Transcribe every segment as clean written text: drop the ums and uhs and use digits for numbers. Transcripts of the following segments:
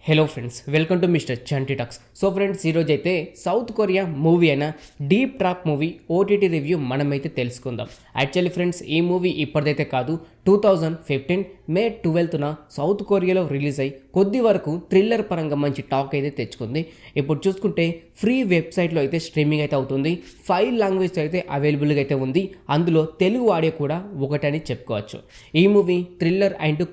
Hello friends, welcome to mister Chanti talks. So friends, ఈరోజు అయితే south Korea movie అయిన deep trap movie OTT review మనమైతే తెలుసుకుందాం. Actually friends, ఈ movie ఇప్పటిదైతే కాదు, 2015 మే 12న సౌత్ కొరియాలో రిలీజ్ అయ్యి కొద్ది వరకు థ్రిల్లర్ పరంగా మంచి టాక్ అయితే తెచ్చుకుంది. ఇప్పుడు చూసుకుంటే ఫ్రీ వెబ్సైట్లో అయితే స్ట్రీమింగ్ అయితే అవుతుంది. 5 లాంగ్వేజ్ అయితే అవైలబుల్గా అయితే ఉంది. అందులో తెలుగు ఆడియో కూడా ఒకటని చెప్పుకోవచ్చు. ఈ మూవీ థ్రిల్లర్ అండ్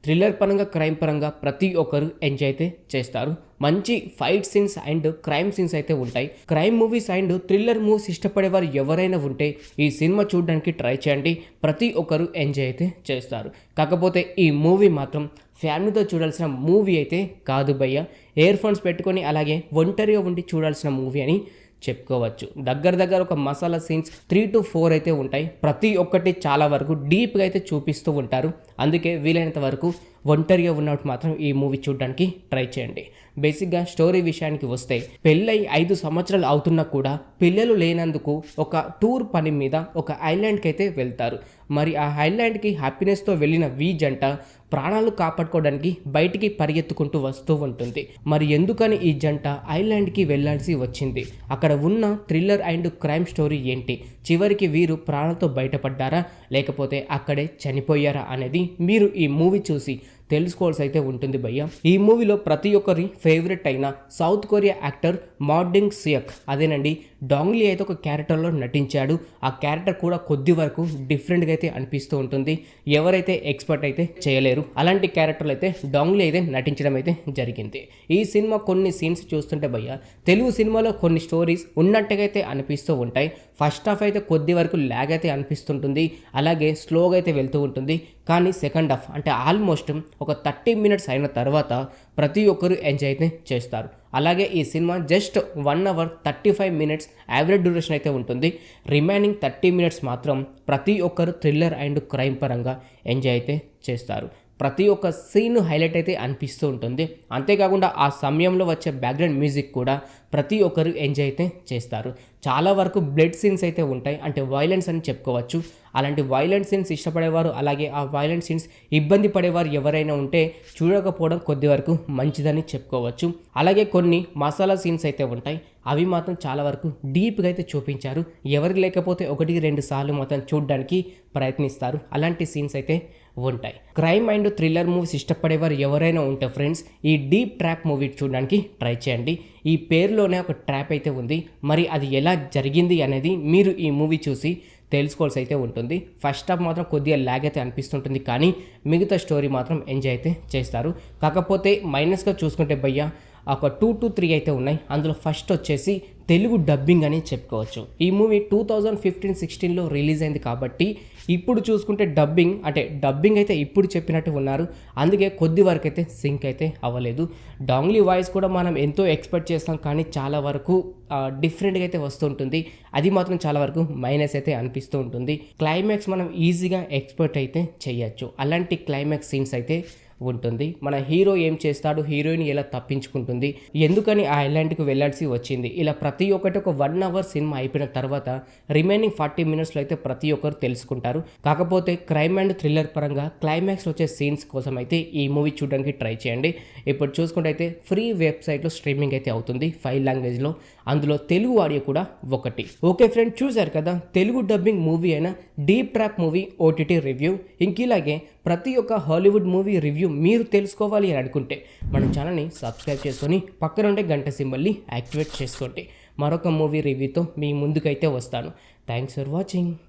థ్రిల్లర్ పరంగా క్రైమ్ పరంగా ప్రతి ఒక్కరు ఎంజాయ్ అయితే చేస్తారు. మంచి fight scenes and crime scenes అయితే ఉంటాయి. Crime movies and thriller movies ఇష్టపడేవారు ఎవరైనా ఉంటే ఈ సినిమా చూడడానికి ట్రై చేయండి. ప్రతి ఒక్కరు ఎంజాయ్ అయితే చేస్తారు. కాకపోతే ఈ మూవీ మాత్రం ఫ్యామిలీతో చూడాల్సిన మూవీ అయితే కాదు భయ్య. ఇయర్ ఫోన్స్ పెట్టుకొని అలాగే ఒంటరిగా ఉండి చూడాల్సిన మూవీ అని చెప్పుకోవచ్చు. దగ్గర ఒక మసాలా సీన్స్ 3 to 4 అయితే ఉంటాయి. ప్రతి ఒక్కటి చాలా వరకు డీప్గా అయితే చూపిస్తూ ఉంటారు. అందుకే వీలైనంత వరకు ఒంటరిగా ఉన్నట్టు మాత్రం ఈ మూవీ చూడడానికి ట్రై చేయండి. బేసిక్గా స్టోరీ విషయానికి వస్తే, పెళ్ళై 5 సంవత్సరాలు అవుతున్నా కూడా పిల్లలు లేనందుకు ఒక టూర్ పని మీద ఒక ఐలాండ్కి అయితే వెళ్తారు. మరి ఆ ఐలాండ్కి హ్యాపీనెస్తో వెళ్ళిన జంట ప్రాణాలు కాపాడుకోవడానికి బయటికి పరిగెత్తుకుంటూ వస్తూ ఉంటుంది. మరి ఎందుకని ఈ జంట ఐలాండ్కి వెళ్ళాల్సి వచ్చింది? అక్కడ ఉన్న థ్రిల్లర్ అండ్ క్రైమ్ స్టోరీ ఏంటి? చివరికి వీరు ప్రాణాలతో బయటపడ్డారా లేకపోతే అక్కడే చనిపోయారా అనేది మీరు ఈ మూవీ చూసి తెలుసుకోవాల్సి అయితే ఉంటుంది భయ్య. ఈ మూవీలో ప్రతి ఒక్కరి ఫేవరెట్ అయిన సౌత్ కొరియా యాక్టర్ మార్డింగ్ సియక్, అదేనండి, డాంగ్లీ అయితే ఒక క్యారెక్టర్లో నటించాడు. ఆ క్యారెక్టర్ కూడా కొద్ది వరకు డిఫరెంట్గా అయితే అనిపిస్తూ ఉంటుంది. ఎవరైతే ఎక్స్పర్ట్ అయితే చేయలేరు అలాంటి క్యారెక్టర్లు అయితే డాంగ్లీ అయితే నటించడం అయితే జరిగింది. ఈ సినిమా కొన్ని సీన్స్ చూస్తుంటే భయ్య, తెలుగు సినిమాలో కొన్ని స్టోరీస్ ఉన్నట్టుగా అయితే అనిపిస్తూ ఉంటాయి. ఫస్ట్ హాఫ్ అయితే కొద్ది వరకు ల్యాగ్ అయితే అనిపిస్తుంటుంది, అలాగే స్లోగా అయితే వెళ్తూ ఉంటుంది. కానీ సెకండ్ హాఫ్ అంటే ఆల్మోస్ట్ ఒక 30 minutes అయిన తర్వాత ప్రతి ఒక్కరు ఎంజాయ్ అయితే చేస్తారు. అలాగే ఈ cinema just 1 hour 35 minutes average duration అయితే ఉంటుంది. రిమైనింగ్ 30 minutes మాత్రం ప్రతి ఒక్కరు థ్రిల్లర్ అండ్ క్రైమ్ పరంగా ఎంజాయ్ అయితే చేస్తారు. ప్రతి ఒక్క సీన్ హైలైట్ అయితే అనిపిస్తూ ఉంటుంది. అంతేకాకుండా ఆ సమయంలో వచ్చే బ్యాక్గ్రౌండ్ మ్యూజిక్ కూడా ప్రతి ఒక్కరు ఎంజాయ్ అయితే చేస్తారు. చాలా వరకు బ్లడ్ సీన్స్ అయితే ఉంటాయి, అంటే వైలెన్స్ అని చెప్పుకోవచ్చు. అలాంటి వైలెంట్ సీన్స్ ఇష్టపడేవారు అలాగే ఆ వైలెంట్ సీన్స్ ఇబ్బంది పడేవారు ఎవరైనా ఉంటే చూడకపోవడం కొద్ది వరకు మంచిదని చెప్పుకోవచ్చు. అలాగే కొన్ని మసాలా సీన్స్ అయితే ఉంటాయి, అవి మాత్రం చాలా వరకు డీప్గా అయితే చూపించారు. ఎవరికి లేకపోతే 1-2 సార్లు మాత్రం చూడడానికి ప్రయత్నిస్తారు. అలాంటి సీన్స్ అయితే ఉంటాయి. క్రైమ్ అండ్ థ్రిల్లర్ మూవీస్ ఇష్టపడేవారు ఎవరైనా ఉంటే ఫ్రెండ్స్, ఈ డీప్ ట్రాప్ మూవీ చూడడానికి ట్రై చేయండి. ఈ పేరులోనే ఒక ట్రాప్ అయితే ఉంది. మరి అది ఎలా జరిగింది అనేది మీరు ఈ మూవీ చూసి తెలుసుకోవాల్సి అయితే ఉంటుంది. ఫస్ట్ హాఫ్ మాత్రం కొద్దిగా ల్యాగ్ అయితే అనిపిస్తుంటుంది, కానీ మిగతా స్టోరీ మాత్రం ఎంజాయ్ అయితే చేస్తారు. కాకపోతే మైనస్గా చూసుకుంటే భయ్య, ఒక 2 to 3 అయితే ఉన్నాయి. అందులో ఫస్ట్ వచ్చేసి తెలుగు డబ్బింగ్ అని చెప్పుకోవచ్చు. ఈ మూవీ 2015-16లో రిలీజ్ అయింది కాబట్టి ఇప్పుడు చూసుకుంటే డబ్బింగ్ అయితే ఇప్పుడు చెప్పినట్టు ఉన్నారు. అందుకే కొద్ది వరకు అయితే సింక్ అయితే అవ్వలేదు. డాంగ్లీ వాయిస్ కూడా మనం ఎంతో ఎక్స్పెక్ట్ చేస్తాం, కానీ చాలా వరకు డిఫరెంట్గా అయితే వస్తుంటుంది. అది మాత్రం చాలా వరకు మైనస్ అయితే అనిపిస్తూ ఉంటుంది. క్లైమాక్స్ మనం ఈజీగా ఎక్స్పెక్ట్ అయితే చేయొచ్చు. అలాంటి క్లైమాక్స్ సీన్స్ అయితే ఉంటుంది. మన హీరో ఏం చేస్తాడు, హీరోయిన్ ఎలా తప్పించుకుంటుంది, ఎందుకని ఆ ఐలాండ్కి వెళ్ళాల్సి వచ్చింది, ఇలా ప్రతి ఒక్కటి ఒక 1 hour సినిమా అయిపోయిన తర్వాత రిమైనింగ్ 40 minutesలో అయితే ప్రతి ఒక్కరు తెలుసుకుంటారు. కాకపోతే క్రైమ్ అండ్ థ్రిల్లర్ పరంగా క్లైమాక్స్ వచ్చే సీన్స్ కోసం అయితే ఈ మూవీ చూడడానికి ట్రై చేయండి. ఇప్పుడు చూసుకుంటే అయితే ఫ్రీ వెబ్సైట్లో స్ట్రీమింగ్ అయితే అవుతుంది 5 లాంగ్వేజ్లో. అందులో తెలుగు ఆడియో కూడా ఒకటి. ఓకే ఫ్రెండ్, చూశారు కదా తెలుగు డబ్బింగ్ మూవీ అయిన deep trap movie OTT review. ఇంకిలాగే ప్రతి ఒక్క హాలీవుడ్ మూవీ రివ్యూ మీరు తెలుసుకోవాలి అని అనుకుంటే మన ఛానల్ని సబ్స్క్రైబ్ చేసుకొని పక్కన ఉండే గంట సింబల్ని యాక్టివేట్ చేసుకోండి. మరొక మూవీ రివ్యూతో మీ ముందుకైతే వస్తాను. Thanks for watching.